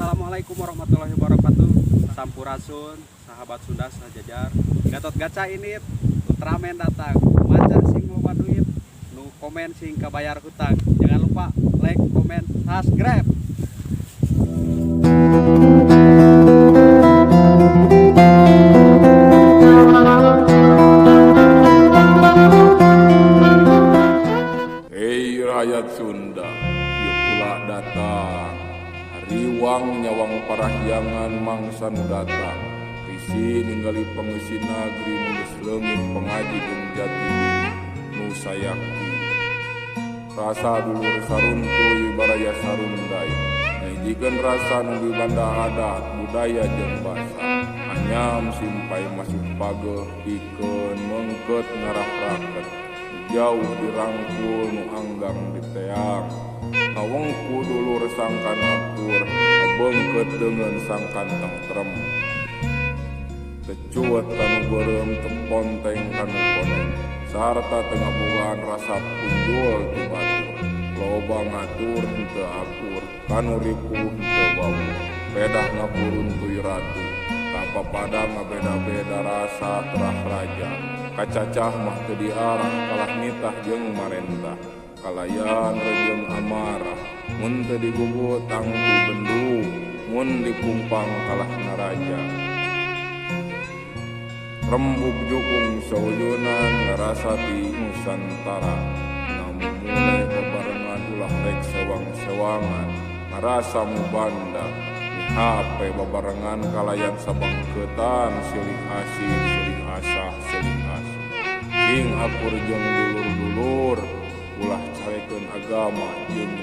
Assalamualaikum warahmatullahi wabarakatuh. Sampurasun, sahabat Sunda sajajar. Gatot Gaca ini Ultraman datang. Macan sing loba duit, nu komen sing kabayar hutang. Jangan lupa like, komen, subscribe. Hei rakyat Sunda, yuk pula datang. Hariwang nyawang parahyangan mangsa nu datang. Risi ninggali pengisi nagri nulis leungit pengaji jeung jati diri nu sayakti. Rasa dulur saruntuy baraya sarundai. Nyajikeun rasa nu di banda adat budaya jeung basa. Anyam simpai masuk pageuh pikeun mengkeut ngarah raket. Jauh dirangkul nu anggang diteang. Ngawengku dulur sangkan akur, abengkeut dengan sangkan tentrem. Tecuet kanu beureum teponteng kanu koneng, sarta tengah bulan rasa punjul ti batur. Loba ngatur henteu akur, kanu ripuh henteu bau. Pedah ngapurun tuy ratu, kapapada ngabeda-beda rasa terah raja. Kacacah mah teu diarah kalah nitah jeung marentah. Kalayan rejeung amarah, mun teu digugut tangtu bendung, mun dikumpang kalah naraja. Rembug jukung sauyunan ngarasati Nusantara. Namun mulai bebarengan ulah rek sewang-sewangan, ngarasa mubanda. Hape bebarengan kalayan sabangkeutan silih asih, silih asah, silih asih. Sing akur jeung dulur-dulur, ulah carekeun agama jeung